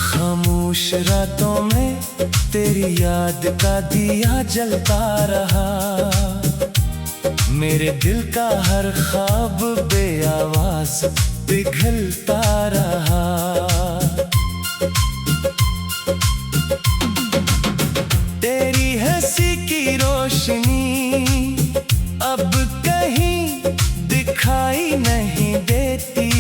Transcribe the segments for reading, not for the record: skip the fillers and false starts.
खामोश रातों में तेरी याद का दिया जलता रहा। मेरे दिल का हर ख्वाब बेआवाज पिघलता रहा। तेरी हंसी की रोशनी अब कहीं दिखाई नहीं देती।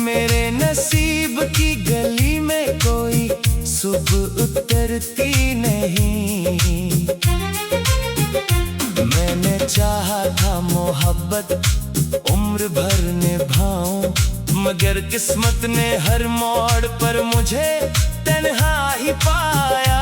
मेरे नसीब की गली में कोई सुबह उतरती नहीं। मैंने चाहा था मोहब्बत उम्र भर निभाऊं, मगर किस्मत ने हर मोड़ पर मुझे तन्हा ही पाया।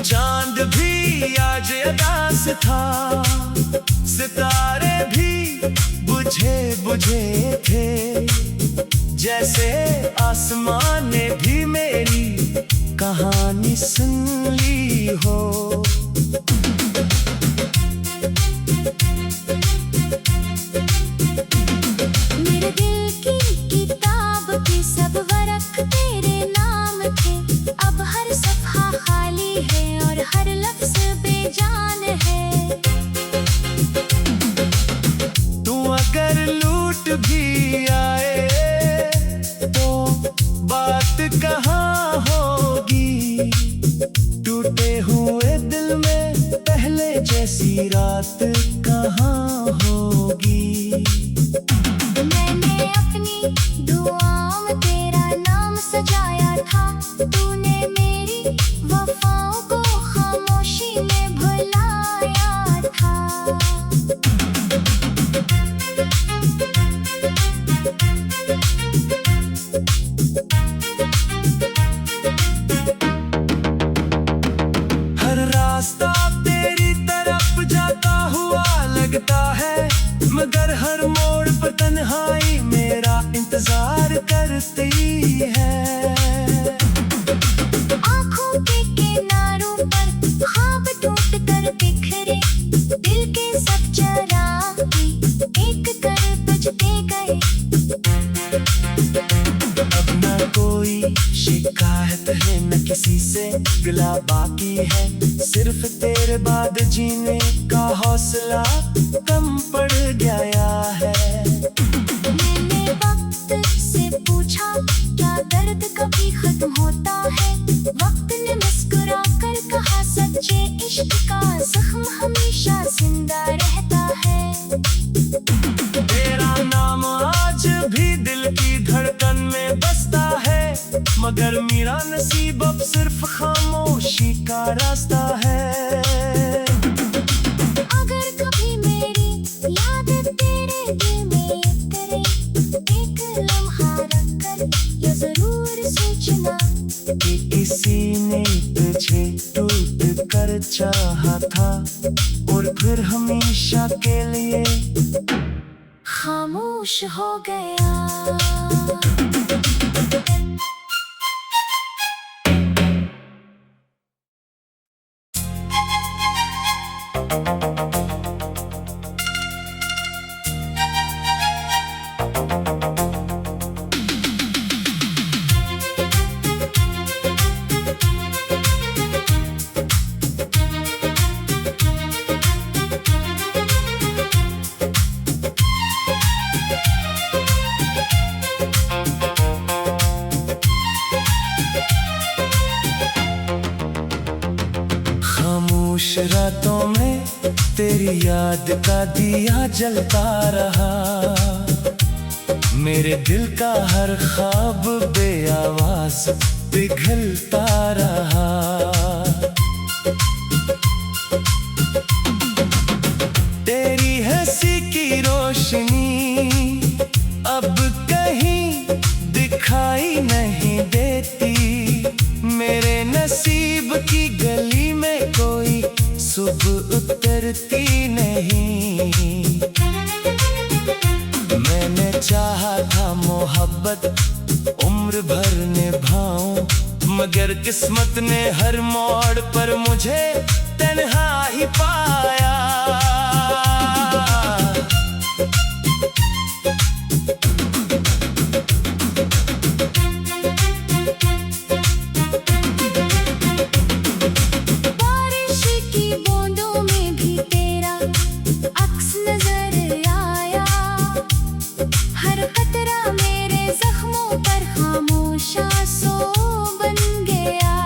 चांद भी आज उदास था, सितारे भी बुझे बुझे थे। जैसे आसमान ने भी मेरी कहानी सुन ली हो। मेरे दिल की किताब के सब वरक़ तेरे नाम थे। अब हर सफ़हा खाली है और हर लफ्ज़ बेजान है। तू अगर लूट भी आए तो बात कहाँ होगी। टूटे हुए दिल में पहले जैसी रात कहाँ होगी। मैंने अपनी दुआओं में तेरा नाम सजाया था। तूने मेरी वफ़ाओं को खामोशी में भुलाया था। हर रास्ता तेरी तरफ जाता हुआ लगता है, मगर हर मोड़ पर तन्हाई मेरा इंतजार करती है। आँखों के किनारों पर ख्वाब टूट कर बिखरे। दिल के सब चरागे एक कर बुझते गए। अब न कोई शिकायत है न किसी से गिला बाकी है। सिर्फ तेरे बाद जीने का हौसला कम पड़ गया है। मैंने वक्त से पूछा क्या दर्द कभी खत्म होता है। वक्त ने मुस्कुरा कर कहा सच्चे इश्क का जख्म हमेशा जिंदा रहता है। तेरा नाम आज भी दिल की धड़कन में बसता है, मगर मेरा नसीब अब सिर्फ खामोशी का रास्ता है। अगर कभी मेरी याद तेरे दिल में उतरे, एक लम्हा रख कर ये जरूर सोचना कि किसी ने तुझे टूट कर चाहा था और फिर हमेशा के लिए खामोश हो गया। खामोश रातों में तेरी याद का दिया जलता रहा। मेरे दिल का हर ख्वाब बेआवाज पिघलता रहा। तेरी हंसी की रोशनी अब कहीं दिखाई नहीं देती। मेरे नसीब की गली में कोई सुबह उतरती नहीं। मैंने चाहा था मोहब्बत उम्र भर निभाऊं, मगर किस्मत ने हर मोड़ पर मुझे तन्हा ही पाया। बारिश की बूंदों में भी तेरा अक्स नजर आया। हर कतरा मेरे जख्मों पर खामोश आंसू बन गया।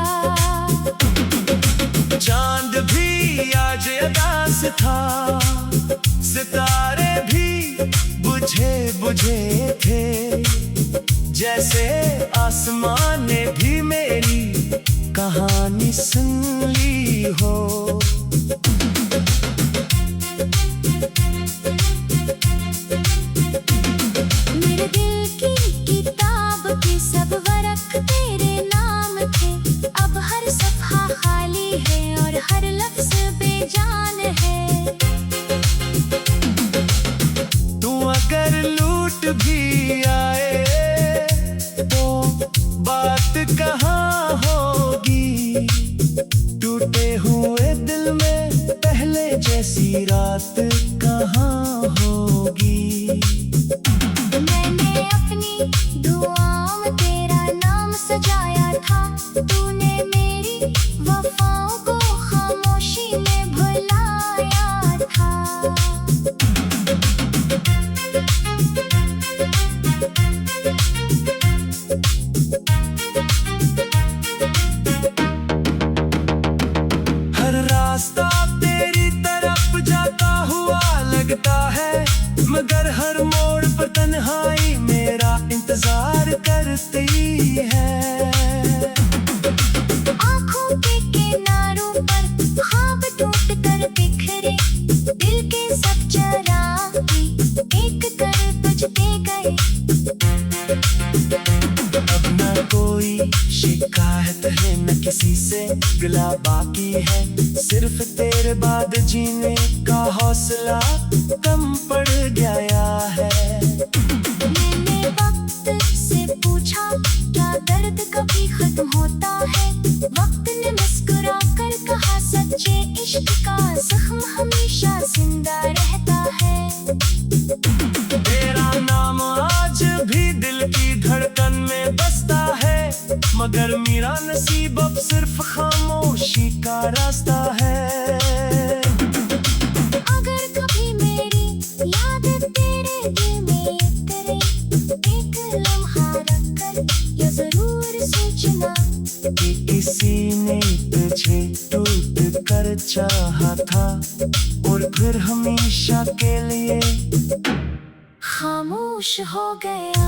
चांद भी आज उदास था, सितारे भी बुझे बुझे थे। जैसे आसमान ने भी मेरी कहानी सुन ली हो। मेरे दिल की किताब के सब वर्क तेरे नाम थे। अब हर सफ़ा खाली है और हर लफ्ज़ बेजान है। तू अगर लूट भी आए तो बात कहाँ होगी। टूटे हुए दिल में पहले जैसी रात कहाँ होगी। मैंने अपनी दुआओं में तेरा नाम सजाया था। तूने मेरी वफाओं को खामोशी में भुलाया था। हर रास्ता तेरी तरफ जाता हुआ लगता है, मगर हर मोड़ पर तन्हाई मेरा इंतजार करती है। आँखों के किनारों पर ख्वाब टूट कर बिखरे। दिल के सब चरागे एक कर तुझ पे गए। अब न कोई शिकायत है न किसी से गिला बाकी है। सिर्फ तेरे बाद जीने का हौसला कम पड़ गया है। मैंने वक्त से पूछा क्या दर्द कभी खत्म होता है। वक्त ने मुस्कुरा कर कहा सच्चे इश्क का जख्म हमेशा जिंदा रहता है। तेरा नाम आज भी दिल की धड़कन में बसता है, मगर मेरा नसीब अब सिर्फ खामोशी का रास्ता है। अगर कभी मेरी याद तेरे दिल में उतरे, एक लम्हा रख कर ये जरूर सोचना कि किसी ने तुझे टूट कर चाहा था और फिर हमेशा के लिए खामोश हो गया।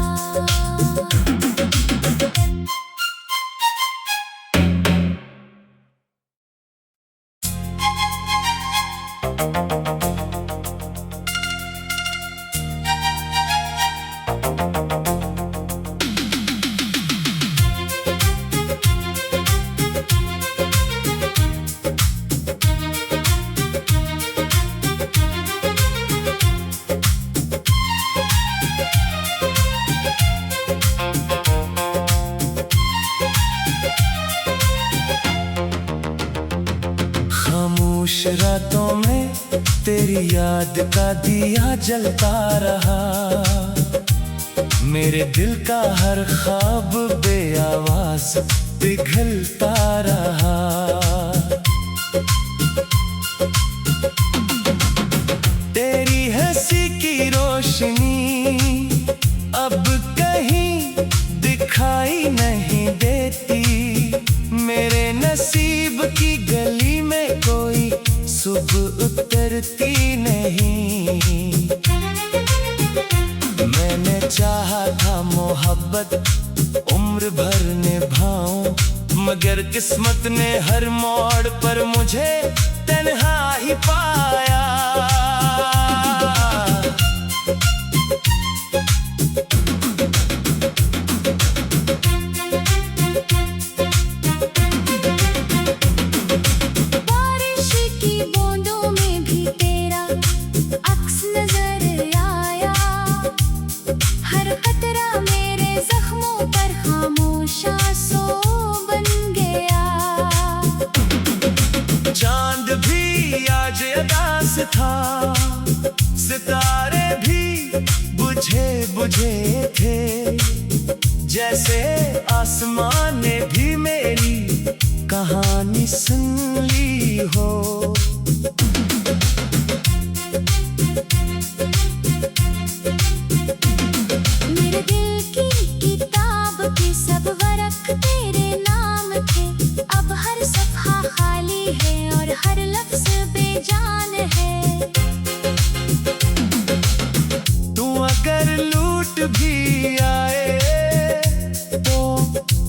खामोश रातों में तेरी याद का दिया जलता रहा। मेरे दिल का हर ख्वाब बेआवाज पिघलता रहा। तेरी हंसी की रोशनी अब कहीं दिखाई नहीं देती। मेरे नसीब की गली में कोई सुबह उतरती नहीं। मैंने चाहा था मोहब्बत उम्र भर निभाऊं, मगर किस्मत ने हर मोड़ पर मुझे तन्हा ही पाया। बारिश की बूंदों में भी तेरा अक्स नजर आया। हर कतरा मेरे जख्मों पर खामोश आंसू बन गया। चांद भी आज उदास था, सितारे भी बुझे बुझे थे, जैसे आसमान ने भी मेरी कहानी सुन ली हो। मेरे दिल की किताब के सब वरक़ तेरे नाम थे। अब हर सफ़हा खाली है और हर लफ्ज़ बेजान है। तू अगर लूट भी आए तो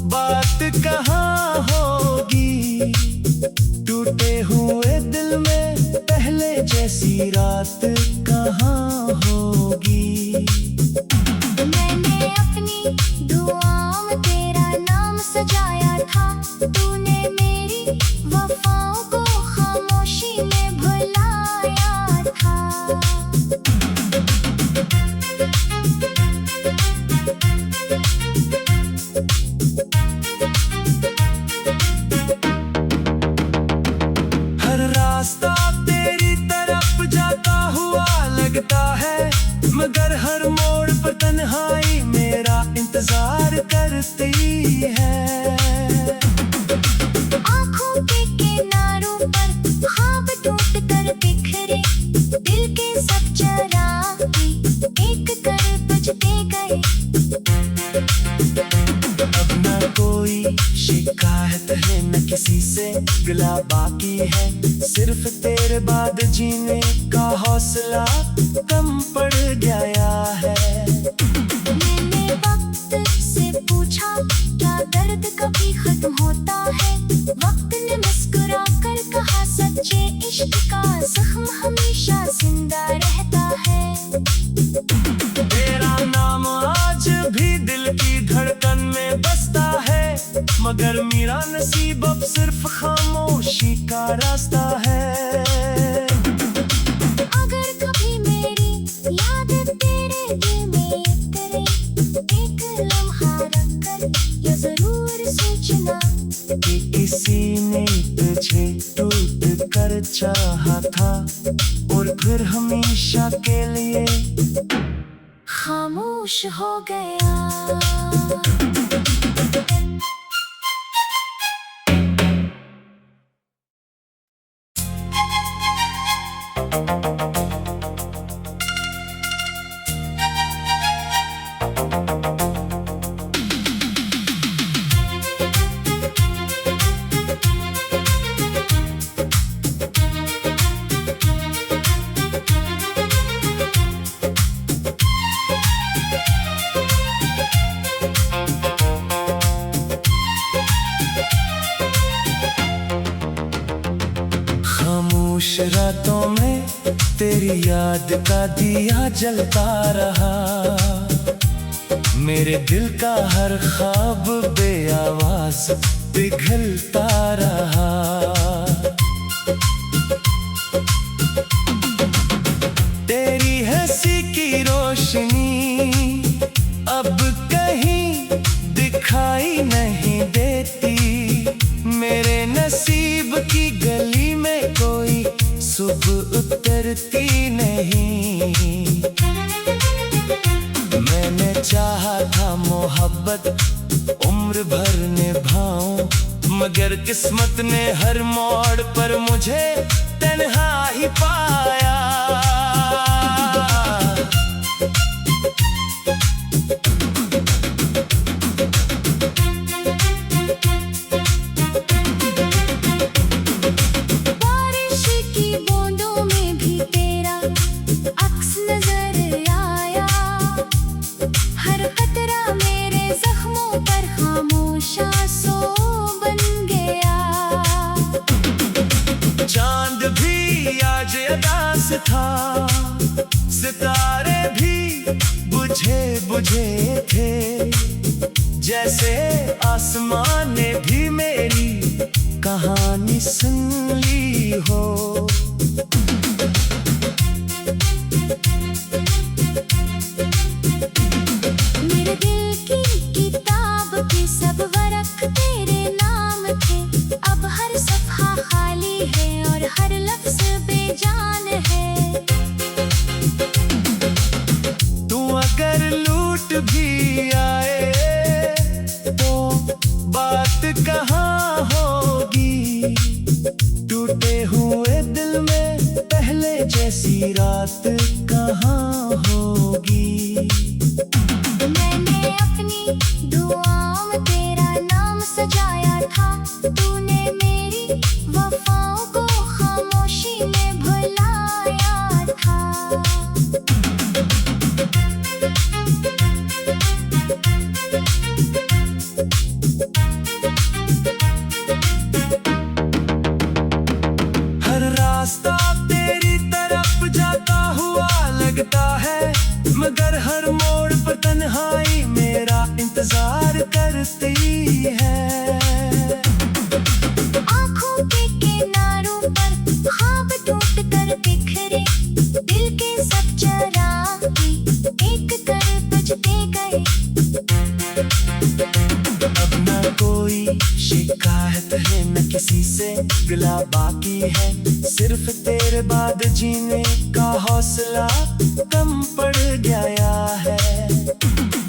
बात कहाँ होगी। टूटे हुए दिल में पहले जैसी रात कहाँ होगी। मैंने अपनी दुआओं में तेरा नाम सजाया था। तूने मेरी वफ़ाओं को खामोशी में भुलाया था। हर रास्ता तेरी तरफ जाता हुआ लगता है, मगर हर मोड़ पर तन्हाई मेरा इंतजार करती है। आँखों के किनारों पर ख्वाब टूट कर बिखरे। दिल के सब चरागे एक कर बुझते गए। अब न कोई शिकायत है न किसी से गिला बाकी है, सिर्फ तेरे बाद जीने का हौसला कम पड़ गया है। मैंने वक्त से पूछा क्या दर्द कभी खत्म होता है। वक्त ने मुस्कुरा कर कहा सच्चे इश्क का जख्म हमेशा जिंदा रहता है। तेरा नाम आज भी दिल की धड़कन में बसता है, मगर मेरा नसीब अब सिर्फ खामोशी का रास्ता है। अगर कभी मेरी याद तेरे दिल में उतरे, एक लम्हा रख कर ये जरूर सोचना कि किसी ने तुझे टूट कर चाहा था और फिर हमेशा के लिए खामोश हो गया। खामोश रातों में तेरी याद का दिया जलता रहा। मेरे दिल का हर ख्वाब बेआवाज पिघलता रहा। तेरी हंसी की रोशनी अब कहीं दिखाई नहीं देती। मेरे नसीब की गली में कोई सुबह उतरती नहीं। मैंने चाहा था मोहब्बत उम्र भर निभाऊं, मगर किस्मत ने हर मोड़ पर मुझे तन्हा ही पाया। बारिश की बूंद था, सितारे भी बुझे बुझे थे, जैसे आसमान ने भी मेरी कहानी सुन ली हो। मेरे दिल की किताब के सब वरक़ तेरे नाम थे, अब हर सफ़हा खाली है और हर लफ्ज़ बेजान है। तू अगर लूट भी आए तो बात कहाँ होगी, टूटे हुए दिल में पहले जैसी रात कहाँ होगी। मैंने अपनी दुआओं में तेरा नाम सजाया था, तूने मेरी वफ़ाओं को खामोशी में भुलाया था। हर रास्ता तेरी तरफ जाता हुआ लगता है, मगर हर मोड़ पर तन्हाई मेरा इंतजार करती है। आँखों के किनारों पर ख्वाब टूट कर बिखरे, दिल के सब चरागे एक कर बुझते गए। अब न कोई शिकायत है न किसी से गिला बाकी है, सिर्फ तेरे बाद जीने का हौसला कम पड़ गया है।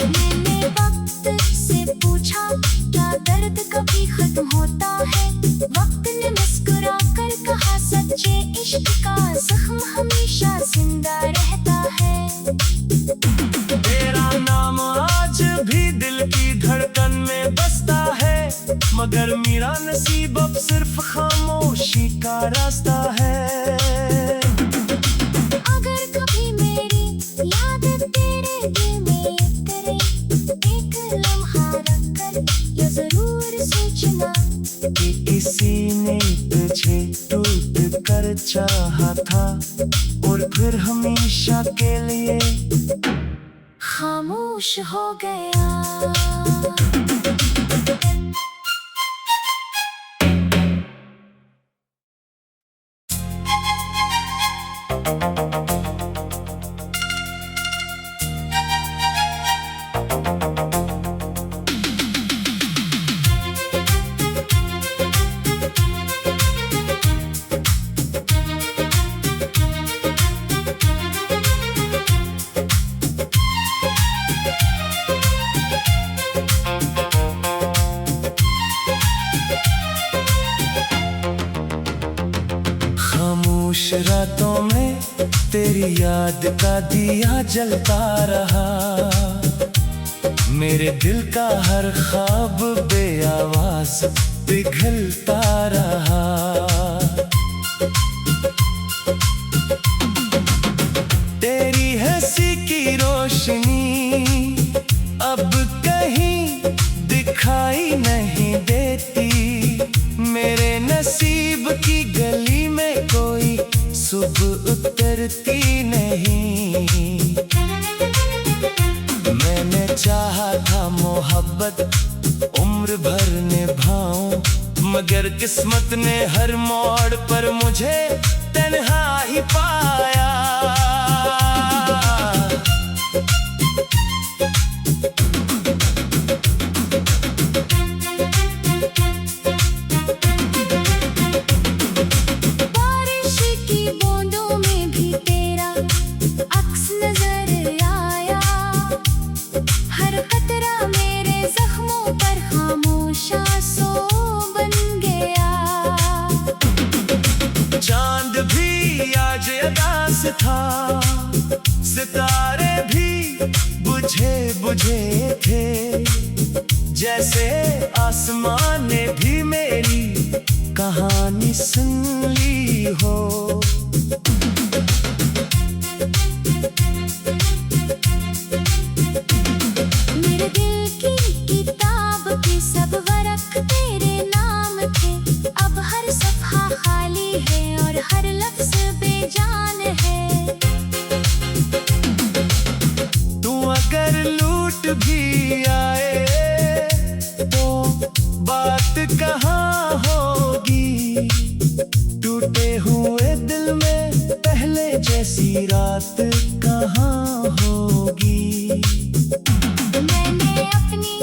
मैंने वक्त से पूछा क्या दर्द कभी खत्म होता है, वक्त ने मुस्कुरा कर कहा सच्चे इश्क का जख्म हमेशा जिंदा रहता है। तेरा नाम आज भी दिल की धड़कन में बसता है, मगर मेरा नसीब अब सिर्फ खामोशी का रास्ता है। अगर कभी मेरी याद तेरे दिल में उतरे, एक लम्हा रख कर ये जरूर सोचना कि किसी ने तुझे टूट कर चाहा था और फिर हमेशा के लिए खामोश हो गया। खामोश रातों में तेरी याद का दिया जलता रहा, मेरे दिल का हर ख्वाब बेआवाज पिघलता रहा। तेरी हंसी की रोशनी अब कहीं दिखाई नहीं देती, मेरे नसीब की गली में कोई सुबह उतरती नहीं। मैंने चाहा था मोहब्बत उम्र भर निभाऊं, मगर किस्मत ने हर मोड़ पर मुझे तन्हा ही पाया। बारिश की बूंदों में भी तेरा अक्स नजर आया, हर कतरा मेरे जख्मों पर खामोश आंसू बन गया। चांद भी आज अदास था, सितारे भी बुझे बुझे थे, जैसे आसमान ने भी मेरी कहानी सुन ली हो। मेरे दिल की किताब के सब वरक़ तेरे नाम थे, अब हर सफ़हा खाली है और हर लफ्ज़ बेजान है। टूटे हुए दिल में पहले जैसी रात कहाँ होगी। मैंने अपनी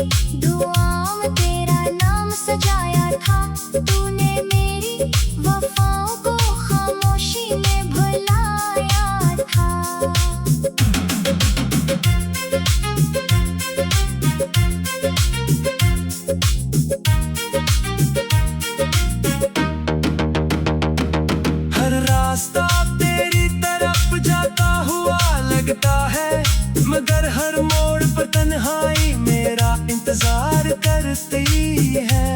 दुआओं में तेरा नाम सजाया था, तूने मेरी वफाओं को खामोशी में भुलाया था। हर रास्ता तेरी तरफ जाता हुआ लगता है, मगर हर मोड़ पर तन्हाई मेरा इंतजार करती है।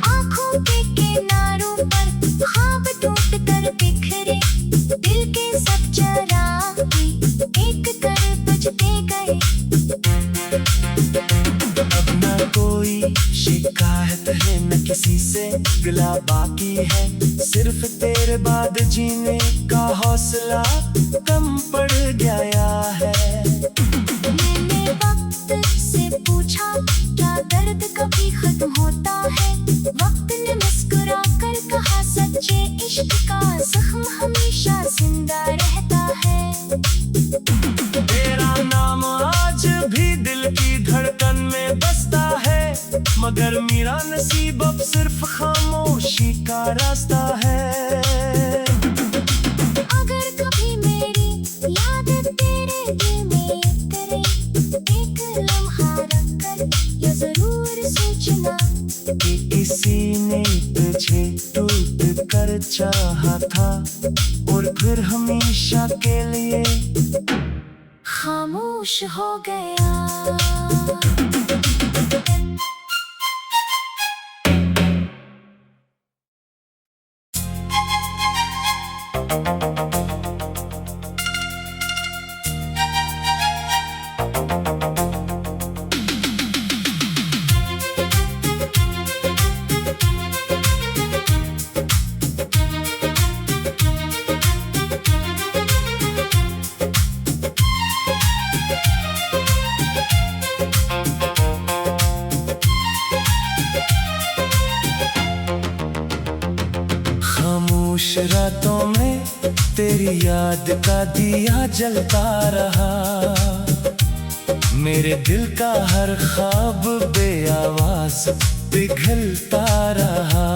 आँखों के किनारों पर ख्वाब टूट कर बिखरे, दिल के सब चरागे एक कर बुझते गए। अब न कोई शिकायत है न किसी से गिला बाकी है, सिर्फ तेरे बाद जीने का हौसला कम पड़ गया है। मैंने वक्त से पूछा क्या दर्द कभी खत्म होता है, वक्त ने मुस्कुरा कर कहा सच्चे इश्क का जख्म हमेशा जिंदा रहता है। तेरा नाम आज भी दिल की धड़कन में बसता है, मगर मेरा नसीब अब सिर्फ खामोशी का रास्ता है। अगर कभी मेरी याद तेरे दिल में उतरे, एक लम्हा रख कर ये जरूर सोचना कि किसी ने तुझे टूट कर चाहा था और फिर हमेशा के लिए खामोश हो गया। खामोश रातों में तेरी याद का दिया जलता रहा, मेरे दिल का हर ख्वाब बेआवाज पिघलता रहा।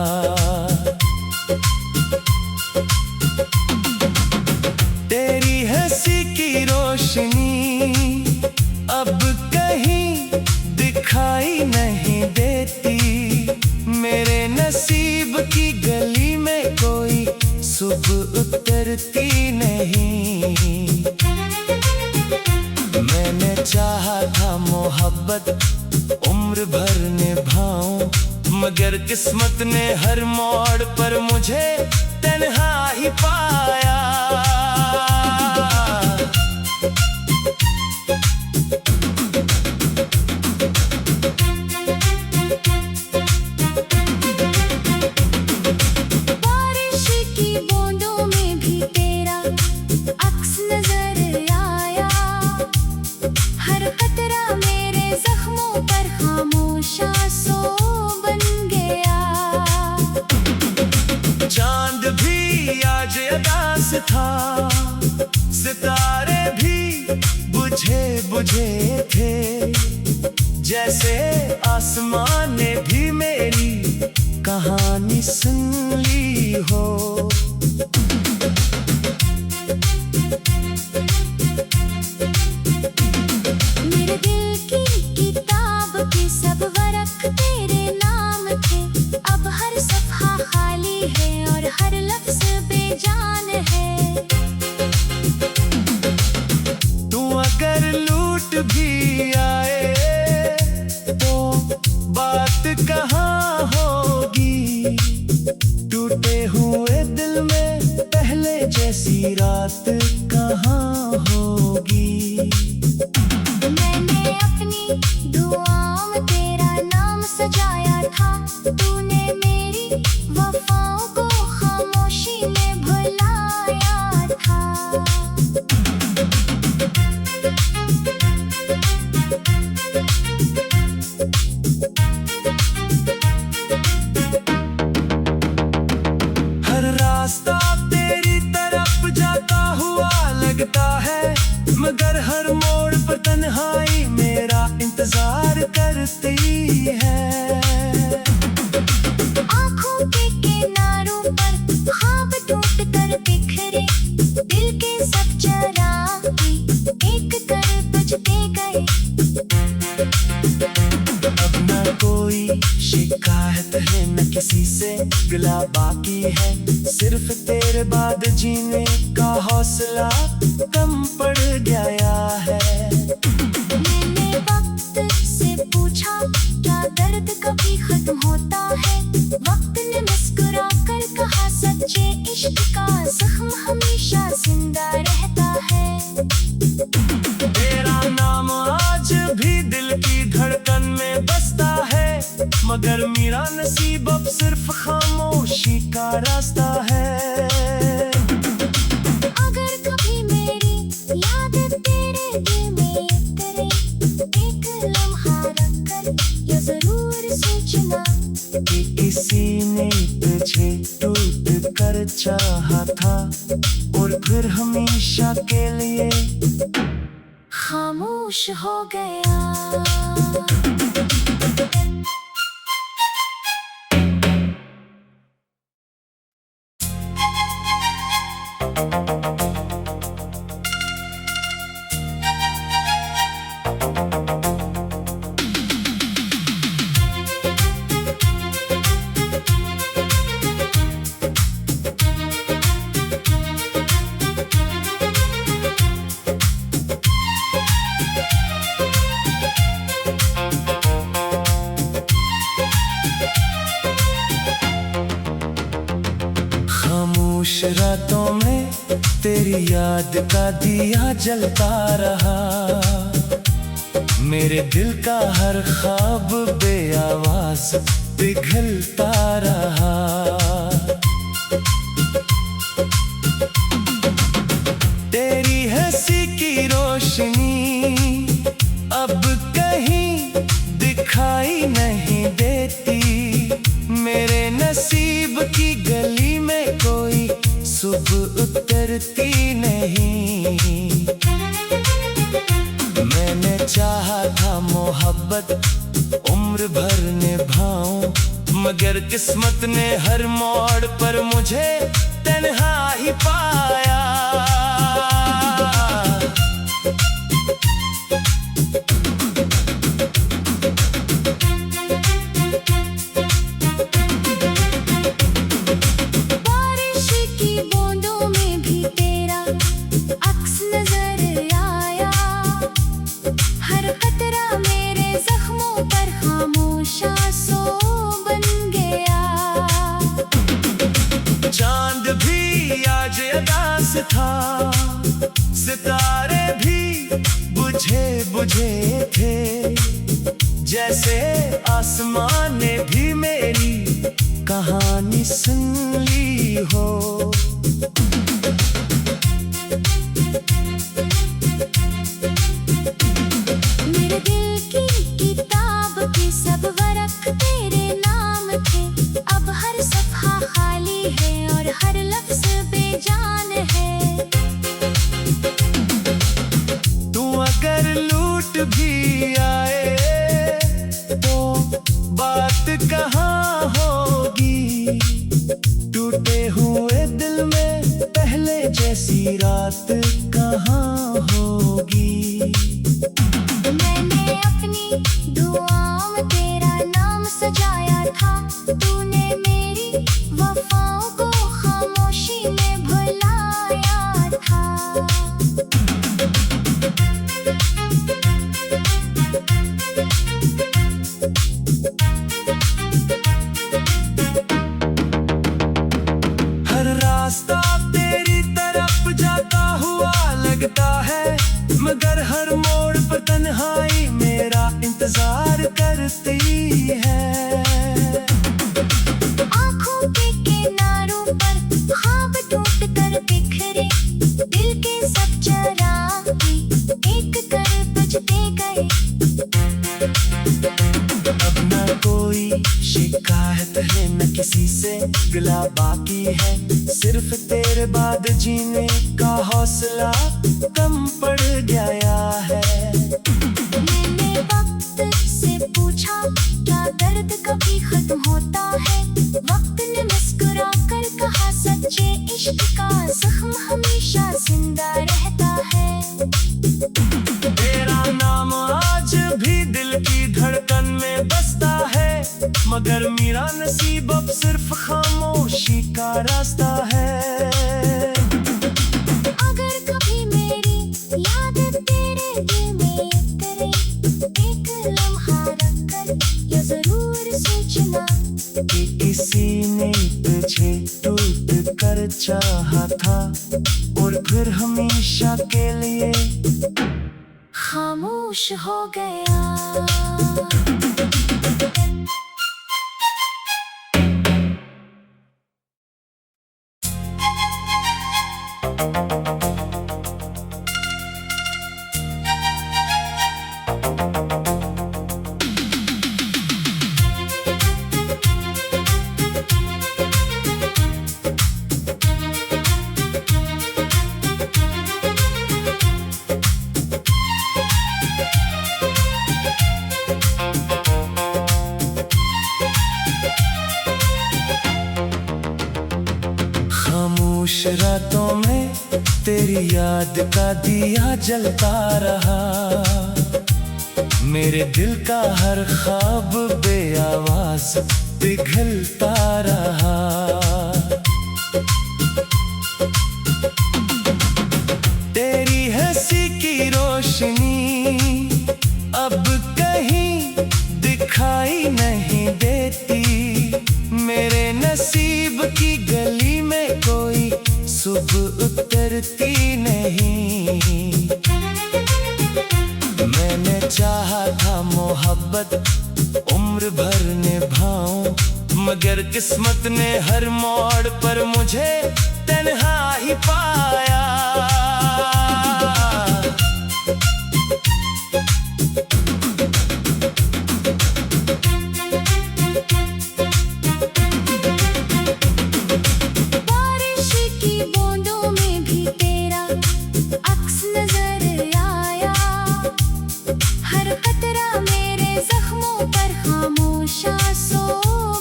तेरी हंसी की रोशनी अब कहीं दिखाई नहीं देती, मेरे नसीब की गली में कोई सुबह उतरती नहीं। मैंने चाहा था मोहब्बत उम्र भर निभाऊं, मगर किस्मत ने हर मोड़ पर मुझे तन्हा ही पाया। बारिश की बूंदों में भी तेरा अक्स नजर आया, हर कतरा मेरे जख्मों पर खामोश आंसू बन गया। चांद भी आज उदास था, सितारे भी बुझे बुझे थे, जैसे आसमान ने भी मेरी कहानी सुन ली हो। मेरे दिल की किताब के सब वर्क तेरे नाम थे, अब हर सफ़हा खाली है और हर लफ्ज़ बेजान है। तू अगर लूट भी आए तो बात कहाँ होगी, टूटे हुए दिल में पहले जैसी रात कहाँ होगी। मैंने अपनी दुआओं में तेरा नाम सजाया था, तूने मेरी वफाओं को खामोशी में भुलाया था। रास्ता तेरी तरफ जाता हुआ लगता है, मगर हर मोड़ पर तन्हाई मेरा इंतजार करती है। आँखों के किनारों पर ख्वाब टूट कर बिखरे, दिल के सब चरागे एक कर बुझते गए। अब न कोई शिकायत है न किसी से गिला बाकी है, सिर्फ तेरे बाद जीने का हौसला कम पड़ गया है। मैंने वक्त से पूछा क्या दर्द कभी खत्म होता है, वक्त ने मुस्कुरा कर कहा सच्चे इश्क का जख्म हमेशा जिंदा रहता है। तेरा नाम आज भी दिल की धड़कन में बसता है, मगर मेरा नसीब अब सिर्फ खामोशी का रास्ता है। अगर कभी मेरी याद तेरे दिल में उतरे, एक लम्हा रख कर ये जरूर सोचना कि किसी ने तुझे टूट कर चाहा था और फिर हमेशा के लिए खामोश हो गया। खामोश रातों में तेरी याद का दिया जलता रहा, मेरे दिल का हर ख्वाब बेआवाज पिघलता रहा। तेरी हंसी की रोशनी अब कहीं दिखाई नहीं देती, मेरे नसीब की गली में कोई सुबह उतरती नहीं। मैंने चाहा था मोहब्बत उम्र भर निभाऊं, मगर किस्मत ने हर मोड़ पर मुझे तन्हा ही पाया। बारिश की बूंदों में भी तेरा अक्स नजर आया, हर कतरा मेरे जख्मों पर खामोश आंसू बन गया। चांद भी आज उदास था, सितारे भी बुझे बुझे थे, जैसे आसमान ने भी मेरी कहानी सुन ली हो। मेरे दिल की किताब के सब वर्क तेरे नाम थे, अब हर सफ़ा खाली है और हर लफ्ज़ बेजान है। तू अगर लूट भी आए तो बात कहाँ होगी, टूटे हुए दिल में पहले जैसी रात कहाँ होगी। मैंने अपनी दुआओं में तेरा नाम सजाया था, तूने मेरी वफाओं को खामोशी में भुलाया था। हर रास्ता तेरी तरफ जाता हुआ लगता है, मगर हर मोड़ पर तन्हाई मेरा इंतजार करती है। आँखों के किनारों पर ख्वाब टूट कर बिखरे, दिल के सब चरागे एक कर बुझते गए। अब न कोई शिकायत है न किसी से गिला बाकी है, सिर्फ तेरे बाद जीने का हौसला कम पड़ गया है। मैंने वक्त से पूछा क्या दर्द कभी खत्म होता है, वक्त ने मुस्कुरा कर कहा सच्चे इश्क का जख्म हमेशा जिंदा रहता है। तेरा नाम आज भी दिल की धड़कन में बसता है, मगर मेरा नसीब अब सिर्फ खामोशी का रास्ता है। अगर कभी मेरी याद तेरे दिल में उतरे, एक लम्हा रख कर ये जरूर सोचना कि किसी ने तुझे टूट कर चाहा था और फिर हमेशा के लिए खामोश हो गया। खामोश रातों में तेरी याद का दिया जलता रहा, मेरे दिल का हर ख्वाब बेआवाज पिघलता रहा। तेरी हंसी की रोशनी अब कहीं दिखाई नहीं देती, मेरे नसीब की गली में कोई सुबह उतरती नहीं। मैंने चाहा था मोहब्बत उम्र भर निभाऊं, मगर किस्मत ने हर मोड़ पर मुझे तन्हा ही पाया। बारिश की बूंदों में भी तेरा अक्स नजर आया, हर कतरा मेरे जख्मों पर खामोश आंसू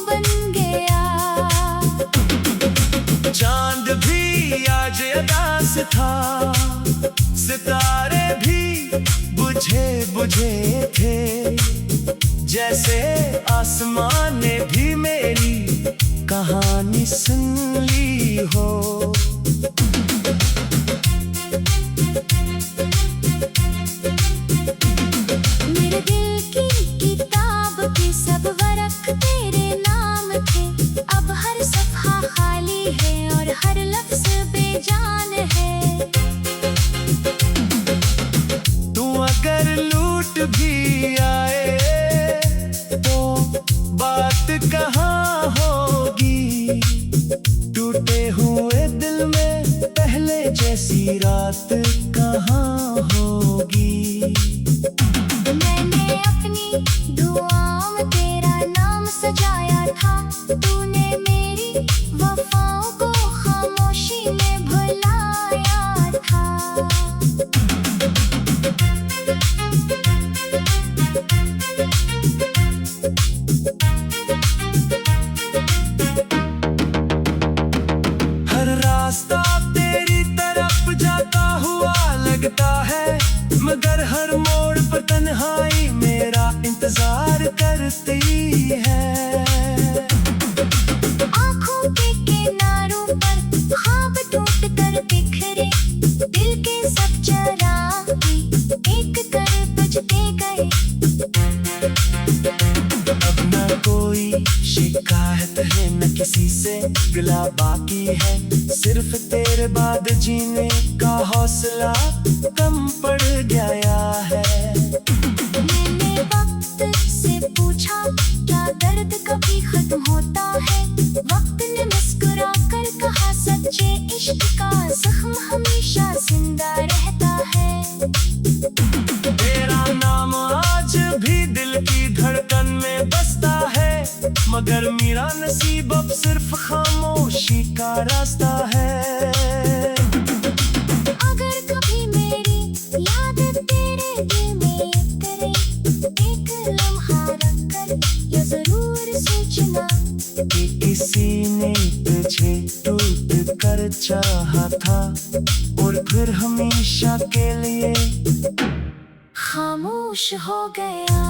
बन गया। चांद भी आज अदास था, सितारे भी बुझे बुझे थे, जैसे आसमान ने भी मेरी कहानी सुन ली हो। मेरे दिल की किताब के सब वरक तेरे नाम थे, अब हर सफ़हा खाली है और हर लफ्ज़ बेजान है। तू अगर लूट भी आए तो बात कहाँ होगी, टूटे हुए दिल में पहले जैसी रात कहाँ होगी। मैंने अपनी दुआओं में तेरा नाम सजाया था, तूने मेरी वफाओं को खामोशी में भुलाया था। हर रास्ता तेरी तरफ जाता हुआ लगता है, मगर हर मोड़ पर तन्हाई मेरा इंतजार करती है। आँखों के किनारों पर ख्वाब टूट कर बिखरे, दिल के सब चरागे एक कर बुझते गए। अब न कोई शिकायत है न किसी से गिला बाकी है, सिर्फ तेरे बाद जीने का हौसला कम पड़ गया है। मैंने वक्त से पूछा क्या दर्द कभी खत्म होता है, वक्त ने मुस्कुरा कर कहा सच्चे इश्क का जख्म हमेशा जिंदा रहता है। तेरा नाम आज भी दिल की धड़कन में बसता है, मगर मेरा नसीब अब सिर्फ खामोश खामोशी का रास्ता है। अगर कभी मेरी याद तेरे दिल में उतरे, एक लम्हा रख कर ये जरूर सोचना कि किसी ने तुझे टूट कर चाहा था और फिर हमेशा के लिए खामोश हो गया।